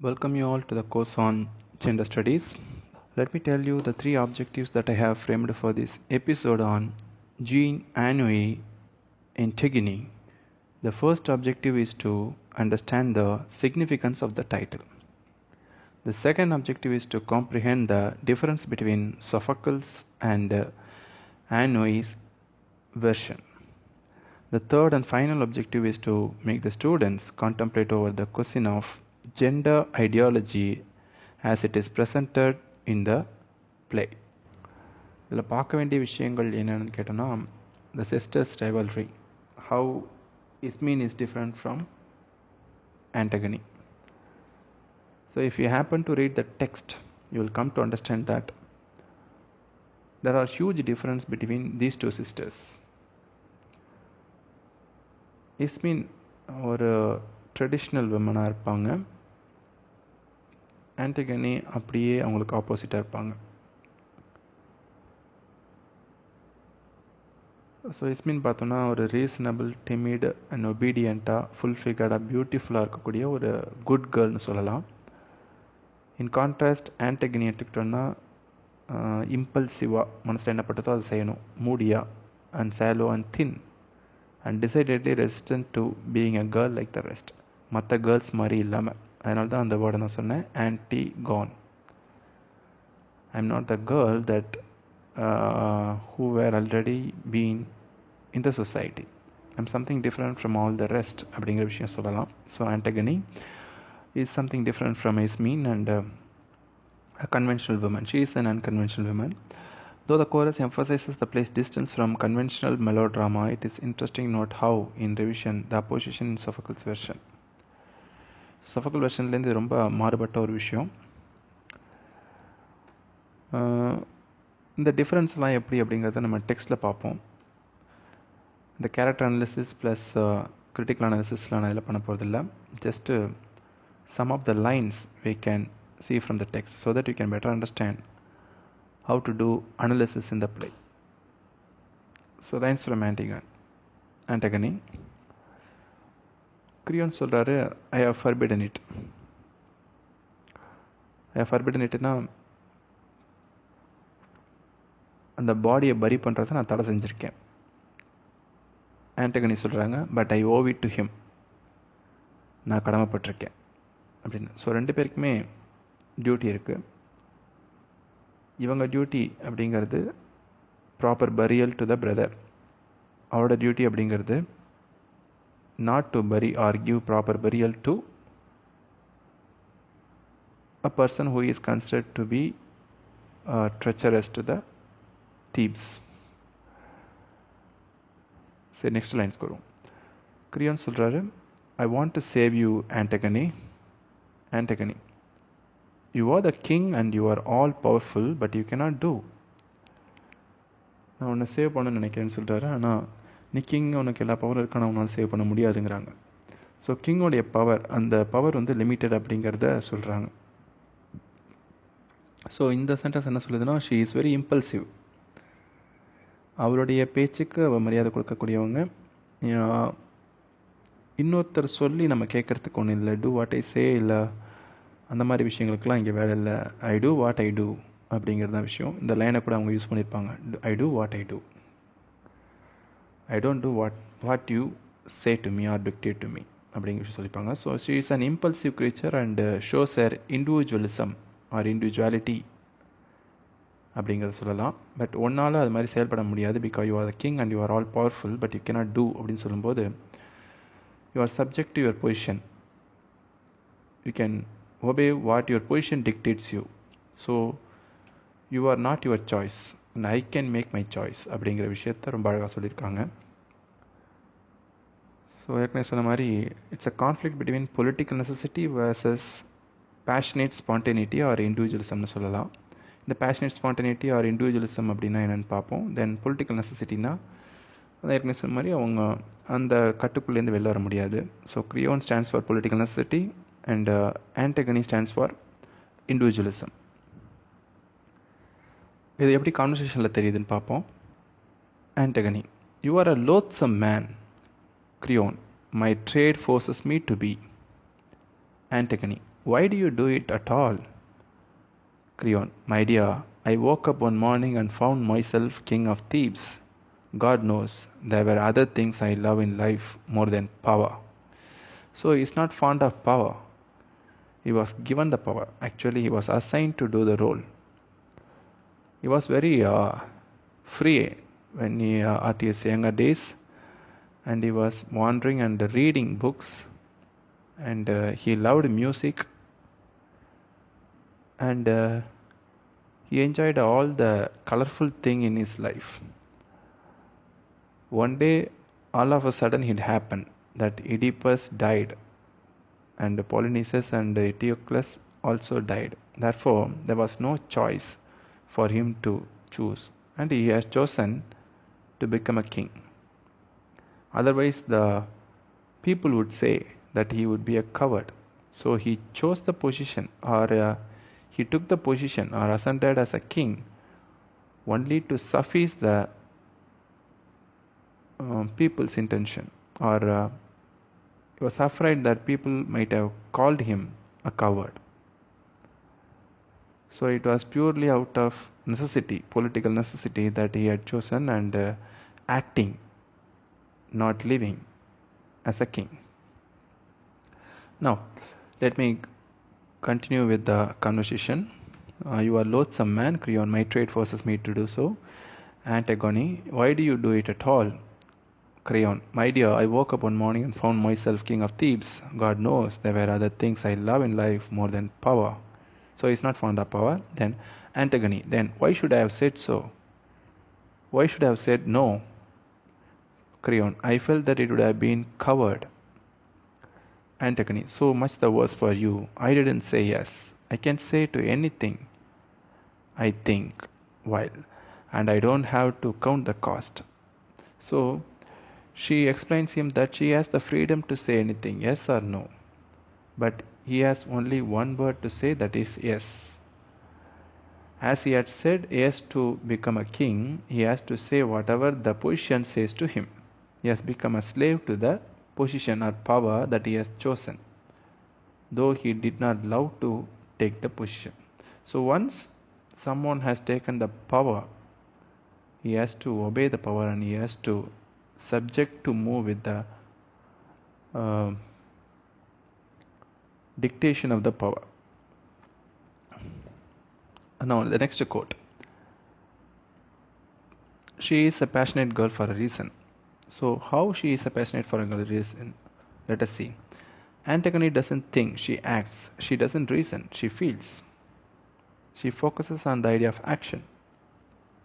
Welcome you all to the course on gender studies. Let me tell you the three objectives that I have framed for this episode on Jean Anouilh Antigone. The first objective is to understand the significance of the title. The second objective is to comprehend the difference between Sophocles and Anouilh's version. The third and final objective is to make the students contemplate over the question of gender ideology as it is presented in the play. இதில் பார்க்க வேண்டிய விஷயங்கள் என்னென்னு கேட்டோன்னா, the sisters rivalry, how Ismene is different from Antigone. So if you happen to read the text, you will come to understand that there are huge difference between these two sisters. Ismene ஒரு traditional விமனாக இருப்பாங்க. ஆன்டிகனி அப்படியே அவங்களுக்கு ஆப்போசிட்டாக இருப்பாங்க. So இஸ்மின் பார்த்தோன்னா ஒரு reasonable, timid and ஒபீடியண்ட்டாக, full ஃபிகர்டாக, பியூட்டிஃபுல்லாக இருக்கக்கூடிய ஒரு குட் கேர்ள்னு சொல்லலாம். இன் கான்ட்ராஸ்ட் ஆன்டிகனி எடுத்துக்கிட்டோன்னா இம்பல்சிவாக, மனசில் என்ன பட்டதோ அதை செய்யணும், moody and sallow and thin and decidedly resistant to being a girl like the rest. மற்ற கேர்ள்ஸ் மாதிரி இல்லாமல். அதனால தான் அந்த வேர்டை நான் சொன்னேன், Antigone. I am not the girl that who were already been in the society. I'm something different from all the rest அப்படிங்கிற விஷயம் சொல்லலாம். So Antigone is something different from Ismene and a conventional woman. She is an unconventional woman. Though the chorus emphasizes the play's distance from conventional melodrama, it is interesting to note how, in revision, the opposition in Sophocles' version. Sophocles versionலேருந்து ரொம்ப மாறுபட்ட ஒரு விஷயம். இந்த டிஃப்ரென்ஸ்லாம் எப்படி அப்படிங்கிறத நம்ம டெக்ஸ்ட்டில் பார்ப்போம். இந்த கேரக்டர் அனாலிசிஸ் ப்ளஸ் கிரிட்டிக்கல் அனாலிசிஸ்லாம் நான் இதில் பண்ண போகிறதில்ல. Just some of the lines we can see from the text so that you can better understand how to do analysis in the play. So lines from Antigone. Creon சொல்கிறாரு, I have forbidden it. I have forbidden itனா அந்த பாடியை பரி பண்ணுறதை நான் தடை செஞ்சுருக்கேன். ஆன்டிகனி சொல்கிறாங்க, but I owe it to him, நான் கடமைப்பட்டிருக்கேன் அப்படின்னு. ஸோ ரெண்டு பேருக்குமே டியூட்டி இருக்குது. இவங்க டியூட்டி அப்படிங்கிறது proper burial to the brother. அவரோட டியூட்டி அப்படிங்கிறது not to bury or give proper burial to a person who is considered to be treacherous to the thieves. சரி, நெக்ஸ்ட் லைன்ஸ்க்கு வரும். கிரியோன் சொல்கிறாரு, I want to save you Antigone. Antigone, you are the king and you are all powerful, but you cannot do. நான் உன்னை save பண்ணணும்னு நினைக்கிறேன்னு சொல்கிறாரு. ஆனால் நீ கிங், உனக்கு எல்லா பவரும் இருக்கு, ஆனால் உன்னால் சேவ் பண்ண முடியாதுங்கிறாங்க. ஸோ கிங்கோடைய பவர், அந்த பவர் வந்து லிமிட்டட் அப்படிங்கிறத சொல்கிறாங்க. ஸோ இந்த சென்டென்ஸ் என்ன சொல்லுதுன்னா, ஷீ இஸ் வெரி இம்பல்சிவ். அவருடைய பேச்சுக்கு அவள் மரியாதை கொடுக்கக்கூடியவங்க. இன்னொருத்தர் சொல்லி நம்ம கேட்குறதுக்கு ஒன்றும் இல்லை. டூ வாட் ஐ சே, இல்லை அந்த மாதிரி விஷயங்களுக்கெல்லாம் இங்கே வேலை இல்லை. I do what I do அப்படிங்கிறது தான் விஷயம். இந்த லைனை கூட அவங்க யூஸ் பண்ணியிருப்பாங்க, I do what I do, I don't do what you say to me or dictate to me அப்படிங்கிற விஷயம் சொல்லியிருப்பாங்க. So she is an impulsive creature and shows her individualism or individuality அப்படிங்கிறத சொல்லலாம். பட் ஒன்றால் அது மாதிரி செயல்பட முடியாது. Because you are the king and you are all powerful, but you cannot do அப்படின்னு சொல்லும்போது you are subject to your position. You can obey what your position dictates you. So you are not your choice and I can make my choice அப்படிங்கிற விஷயத்த ரொம்ப அழகாக சொல்லியிருக்காங்க. So ஏற்கனவே சொன்ன மாதிரி it's a conflict between political necessity versus passionate spontaneity or இண்டிவிஜுவலிசம்னு சொல்லலாம். இந்த பேஷனேட் ஸ்பான்டேனிட்டி ஆர் இண்டிவிஜுவலிசம் அப்படின்னா என்னென்னு பார்ப்போம். தென் பொலிட்டிக்கல் நெசசிட்டினா அதை ஏற்கனவே சொன்ன மாதிரி அவங்க அந்த கட்டுக்குள்ளேருந்து வெளில வர முடியாது. So Creon stands for political necessity and Antigone stands for individualism. இது எப்படி கான்வர்சேஷனில் தெரியுதுன்னு பார்ப்போம். Antigone, you are a loathsome man. Creon, my trade forces me to be. Antigone, Why do you do it at all? Creon, my dear, I woke up one morning and found myself king of thieves. God knows, there were other things I love in life more than power. So he's not fond of power. He was given the power. Actually, he was assigned to do the role. He was very free when he at his younger days, and he was wandering and reading books, and he loved music, and he enjoyed all the colorful thing in his life. One day, all of a sudden, it happened that Oedipus died, and Polonices and Eteocles also died. Therefore, there was no choice for him to choose, and he has chosen to become a king. Otherwise, the people would say that he would be a coward. So he chose the position, or he took the position, or ascended as a king, only to suffice the people's intention, or he was afraid that people might have called him a coward. So it was purely out of necessity, political necessity, that he had chosen and acting, not living as a king. Now, let me continue with the conversation. You are loathsome man, Creon. My trait forces me to do so. Antigone, why do you do it at all? Creon, my dear, I woke up one morning and found myself king of thieves. God knows there were other things I love in life more than power. So he's not fond of power. Then Antigone, then why should I have said so? Why should I have said no? Creon, I felt that it would have been coward. Antigone, so much the worse for you. I didn't say yes. I can say to anything I think while, and I don't have to count the cost. So she explains him that she has the freedom to say anything, yes or no. But he has only one word to say, that is yes. As he had said yes to become a king, he has to say whatever the position says to him. He has become a slave to the position or power that he has chosen, though he did not love to take the position. So once someone has taken the power, he has to obey the power, and he has to subject to move with the dictation of the power. Now the next quote. She is a passionate girl for a reason. So how she is a passionate for a reason? Let us see. Antigone doesn't think, she acts. She doesn't reason, she feels. She focuses on the idea of action.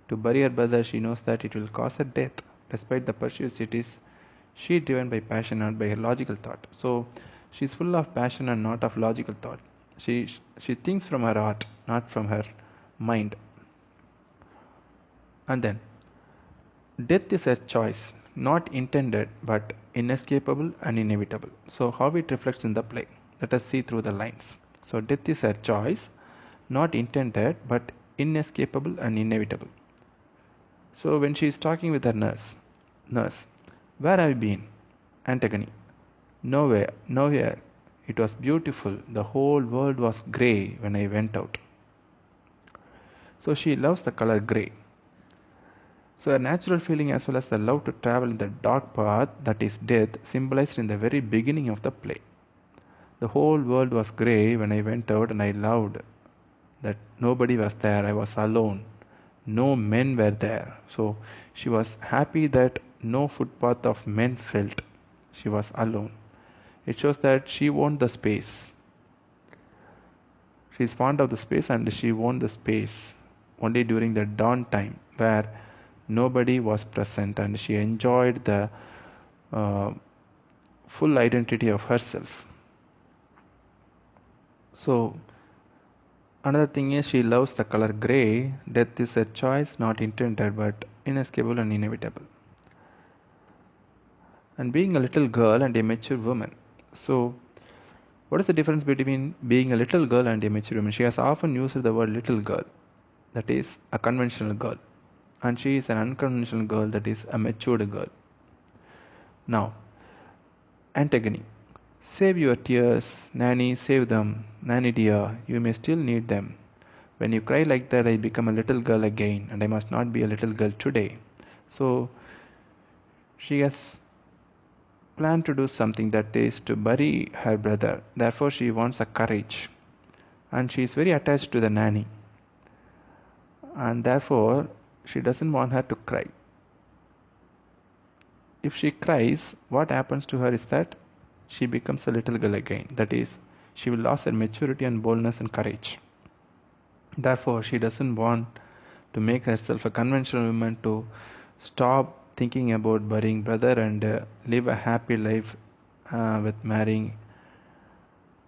To bury her brother, she knows that it will cause her death. Despite the pursuits, it is she driven by passion, not by her logical thought. So she is full of passion and not of logical thought. She thinks from her heart, not from her mind. And then, death is a choice, not intended but inescapable and inevitable. So how it reflects in the play? Let us see through the lines. So death is a choice, not intended but inescapable and inevitable. So when she is talking with her nurse, where have you been? Antigone, nowhere. It was beautiful. The whole world was grey when I went out. So she loves the color grey. So a natural feeling as well as the love to travel in the dark path, that is death, symbolized in the very beginning of the play. The whole world was grey when I went out, and I loved that nobody was there. I was alone. No men were there. So she was happy that no footpath of men felt. She was alone. It shows that she owned the space. She is fond of the space, and she owned the space only during the dawn time where nobody was present, and she enjoyed the full identity of herself. So another thing is she loves the color grey. Death is a choice not intended but inescapable and inevitable. And being a little girl and a mature woman. So what is the difference between being a little girl and a mature woman? She has often used the word little girl, that is a conventional girl, and she is an unconventional girl, that is a matured girl. Now, Antigone, Save your tears, Nanny, save them. Nanny dear, you may still need them. When you cry like that, I become a little girl again, and I must not be a little girl today. So she has planned to do something, that is to bury her brother. Therefore, she wants a courage, and she is very attached to the nanny, and therefore she doesn't want her to cry. If she cries, what happens to her is that she becomes a little girl again. That is, she will lose her maturity and boldness and courage. Therefore, she doesn't want to make herself a conventional woman, to stop thinking about burying brother and live a happy life with marrying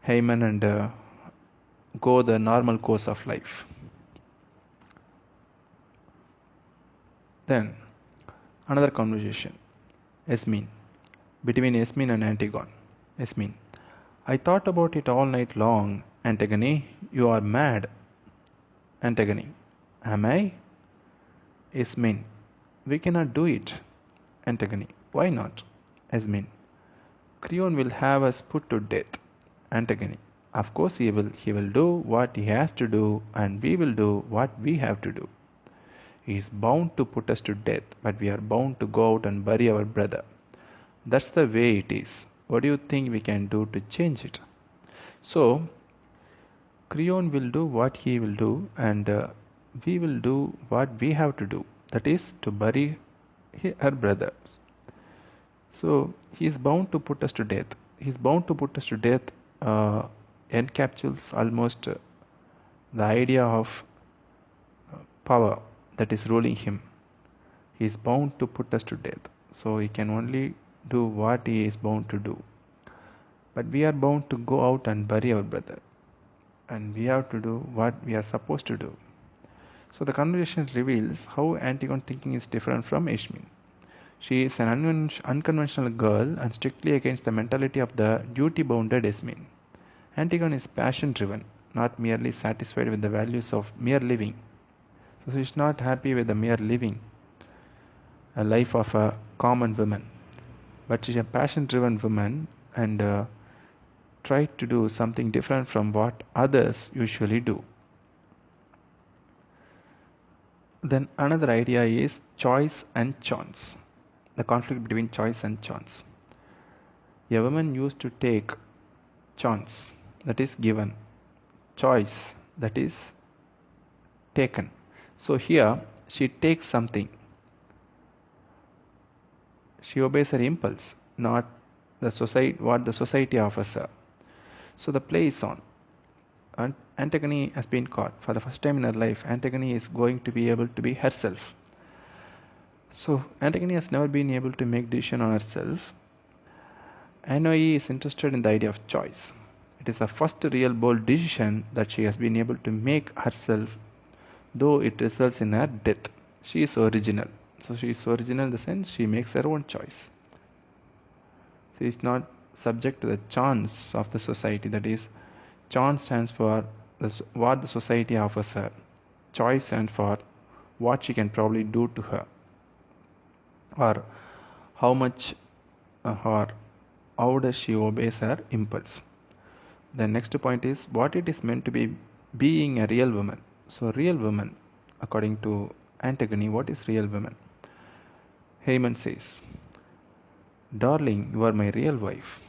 Haman and go the normal course of life. Then another conversation. Yasmin. Between Yasmin and Antigone. Yasmin. I thought about it all night long. Antigone, you are mad. Antigone. Am I? Yasmin. We cannot do it. Antigone. Why not? Yasmin. Creon will have us put to death. Antigone. Of course he will do what he has to do, and we will do what we have to do. He is bound to put us to death, but we are bound to go out and bury our brother. That's the way it is. What do you think we can do to change it? So, Creon will do what he will do, and we will do what we have to do. That is to bury her brother. So, he is bound to put us to death. He is bound to put us to death encapsulates almost the idea of power that is ruling him. He is bound to put us to death. So he can only do what he is bound to do. But we are bound to go out and bury our brother. And we have to do what we are supposed to do. So the conversation reveals how Antigone thinking is different from Yasmin. She is an unconventional girl and strictly against the mentality of the duty-bounded Yasmin. Antigone is passion-driven, not merely satisfied with the values of mere living. So she is not happy with the mere living, a life of a common woman. But she is a passion-driven woman and tries to do something different from what others usually do. Then another idea is choice and chance. The conflict between choice and chance. A woman used to take chance, that is given, choice, that is taken. So here she takes something. She obeys her impulse, not what the society offers her. So the play is on. And Antigone has been caught. For the first time in her life, Antigone is going to be able to be herself. So Antigone has never been able to make decision on herself. Anouilh'S is interested in the idea of choice. It is the first real bold decision that she has been able to make herself, though it results in her death. She is original. So she is original in the sense she makes her own choice. She is not subject to the chance of the society. That is, chance stands for what the society offers her. Choice stands for what she can probably do to her, or how much or how does she obeys her impulse. The next point is what it is meant to be being a real woman. So real woman, according to Antigone, what is real woman? Haman says, darling, you are my real wife.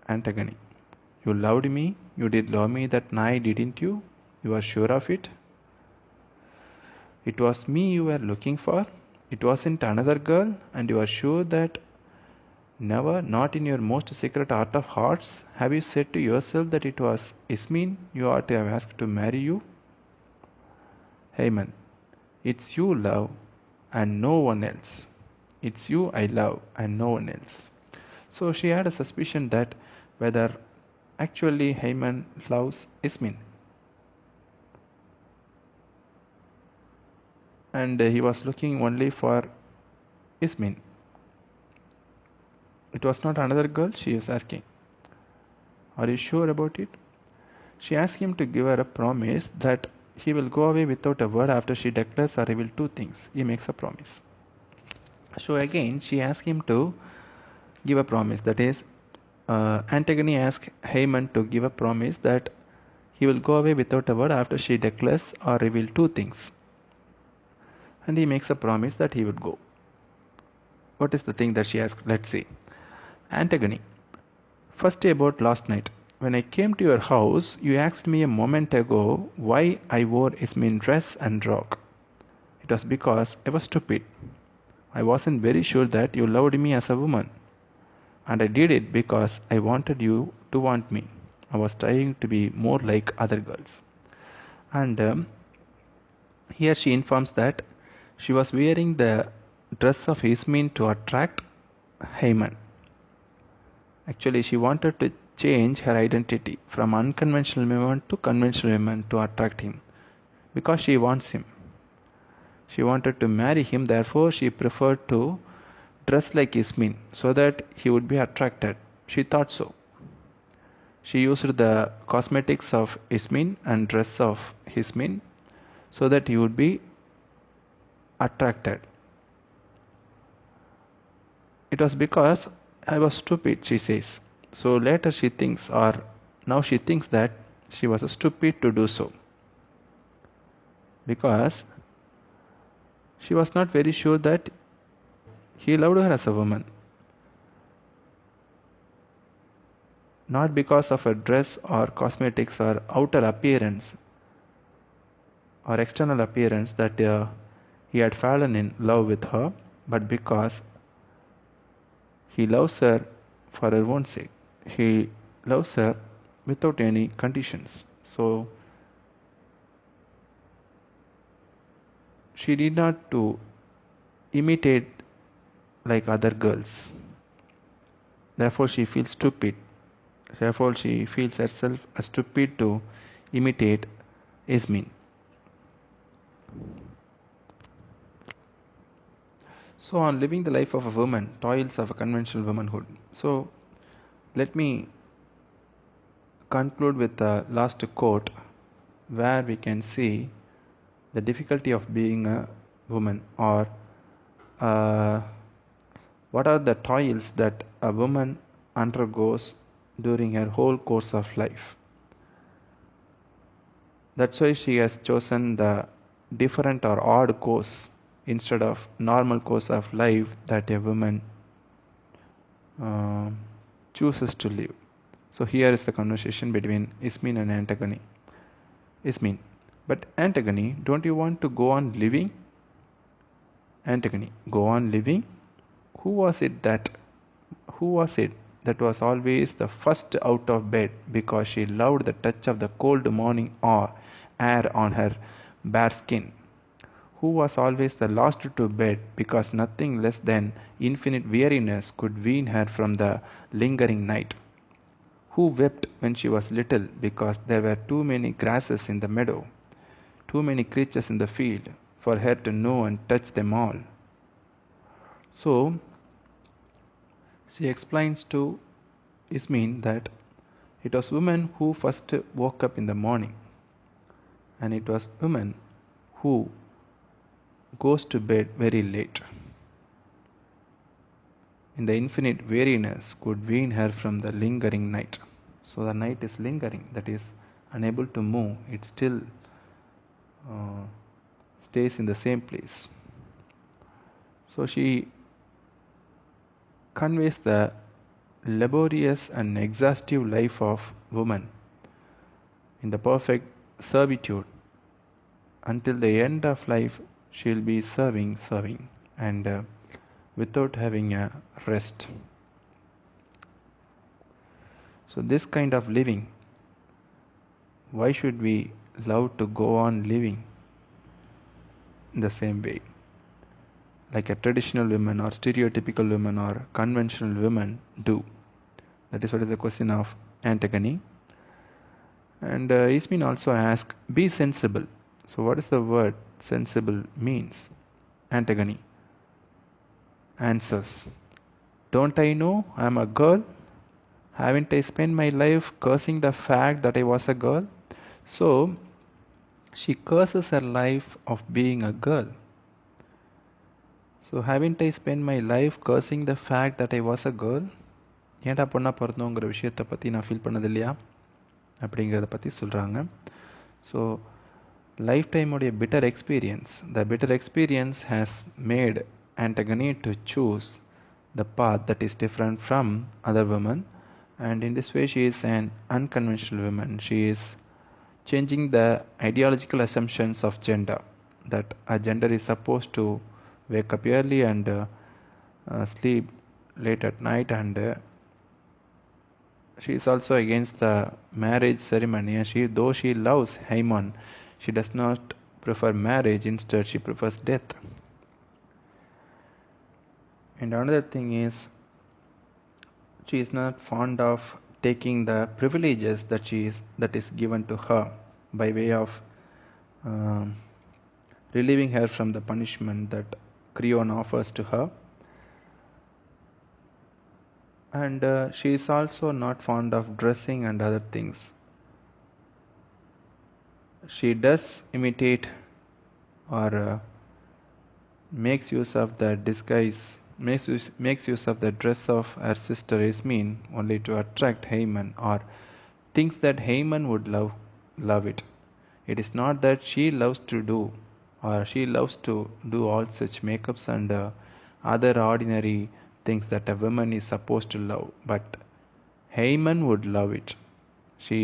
Antigone, you loved me, you did love me that night, didn't you? You are sure of it? It was me you were looking for. It wasn't another girl, and you are sure that never, not in your most secret heart of hearts, have you said to yourself that it was Yasmin you ought to have asked to marry you? Haman, it's you love and no one else. It's you I love and no one else. So she had a suspicion that whether actually Haman loves Yasmin. And he was looking only for Yasmin. It was not another girl, she was asking. Are you sure about it? She asked him to give her a promise that he will go away without a word after she declares or reveals two things. He makes a promise. So again, she asked him to give a promise. That is, Antigone asks Haman to give a promise that he will go away without a word after she declares or reveal two things. And he makes a promise that he would go. What is the thing that she asked? Let's see. Antigone, firstly about last night. When I came to your house, you asked me a moment ago why I wore Ismin's dress and rock. It was because I was stupid. I wasn't very sure that you loved me as a woman. And I did it because I wanted you to want me. I was trying to be more like other girls. And here she informs that she was wearing the dress of Ismin to attract Haman. Actually, she wanted to change her identity from unconventional woman to conventional woman to attract him because she wants him. She wanted to marry him, therefore she preferred to dress like Ismin so that he would be attracted. She thought so. She used the cosmetics of Ismin and dress of Ismin so that he would be attracted. It was because I was stupid, she says. So later she thinks, or now she thinks that she was stupid to do so. Because she was not very sure that he loved her as a woman. Not because of her dress or cosmetics or outer appearance or external appearance that he had fallen in love with her, but because he loves her for her own sake. He loves her without any conditions. So she did not to imitate like other girls. Therefore she feels stupid. Therefore she feels herself as stupid to imitate Ismin. So on living the life of a woman, toils of a conventional womanhood. So let me conclude with the last quote where we can see the difficulty of being a woman, or what are the toils that a woman undergoes during her whole course of life. That's why she has chosen the different or odd course instead of normal course of life that a woman chooses to live. So here is the conversation between Ismin and Antigone. Ismin, but Antigone, don't you want to go on living? Antigone, go on living? Who was it that was always the first out of bed because she loved the touch of the cold morning air on her bare skin? Who was always the last to bed because nothing less than infinite weariness could wean her from the lingering night? Who wept when she was little because there were too many grasses in the meadow, too many creatures in the field for her to know and touch them all? So she explains to Ismin that it was women who first woke up in the morning, and it was women who goes to bed very late. In the infinite weariness could wean her from the lingering night. So the night is lingering, that is unable to move. It still stays in the same place. So she conveys the laborious and exhaustive life of woman in the perfect servitude. Until the end of life she will be serving and without having a rest. So this kind of living, why should we love to go on living in the same way like a traditional woman or stereotypical woman or conventional women do? That is what is the question of Antigone. And Ismin also asks, be sensible. So what is the word sensible means? Antigone answers, don't I know I am a girl? Haven't I spent my life cursing the fact that I was a girl? So she curses her life of being a girl. So haven't I spent my life cursing the fact that I was a girl? ஏன்டா பொண்ணாக பிறந்தோங்கிற விஷயத்தை பற்றி நான் feel பண்ணது இல்லையா அப்படிங்கிறத பற்றி சொல்கிறாங்க. ஸோ லைஃப் டைமுடைய bitter experience, the bitter experience has made Antigone to choose the path that is different from other women, and in this way she is an unconventional woman. She is changing the ideological assumptions of gender, that a gender is supposed to wake up early and sleep late at night, and she is also against the marriage ceremony. And though she loves Haman, she does not prefer marriage. Instead, she prefers death. And another thing is, she is not fond of taking the privileges that is given to her by way of relieving her from the punishment that Creon offers to her. And she is also not fond of dressing and other things. She does imitate or makes use of the disguise, makes use of the dress of her sister Ismene only to attract Haman, or thinks that Haman would love it. It is not that she loves to do all such makeups and other ordinary things that a woman is supposed to love, but Haman would love it. She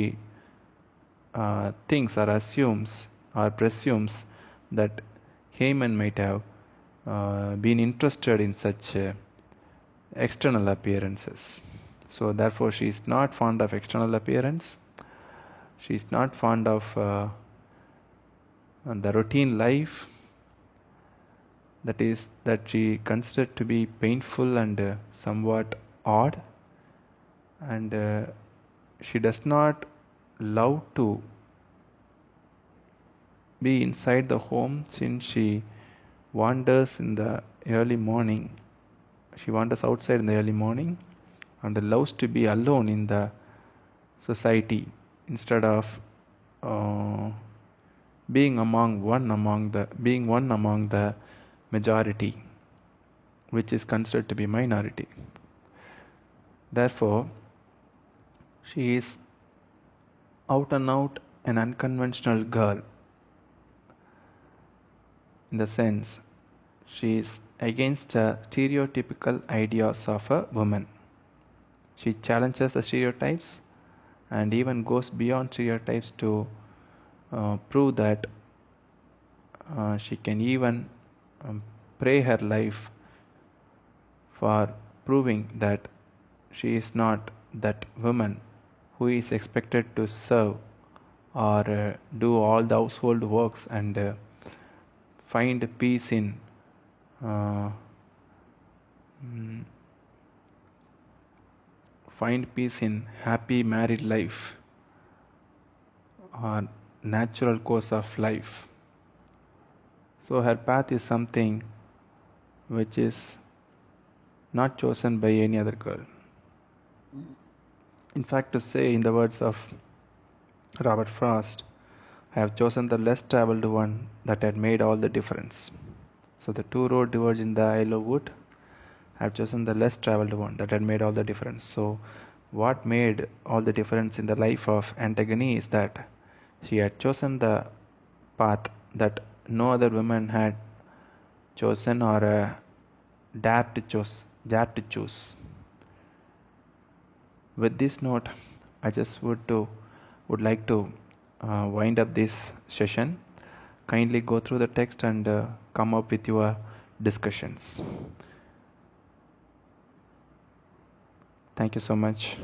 thinks or assumes or presumes that Haman might have been interested in such external appearances. So therefore she is not fond of external appearance. She is not fond of the routine life that she considered to be painful and somewhat odd, and she does not love to be inside the home, since she wanders in the early morning. She wanders outside in the early morning and loves to be alone in the society instead of being one among the majority, which is considered to be minority. Therefore, she is out and out an unconventional girl, in the sense she is against stereotypical ideas of a woman. She challenges the stereotypes and even goes beyond stereotypes to prove that she can even pray her life for proving that she is not that woman who is expected to serve or do all the household works and find peace in happy married life or natural course of life. So her path is something which is not chosen by any other girl. In fact, to say in the words of Robert Frost, I have chosen the less traveled one that had made all the difference. So the two roads diverge in the Isle of Wood. I have chosen the less traveled one that had made all the difference. So what made all the difference in the life of Antigone is that she had chosen the path that no other woman had chosen or dared to choose. With this note, I just would like to wind up this session. Kindly go through the text and come up with your discussions. Thank you so much.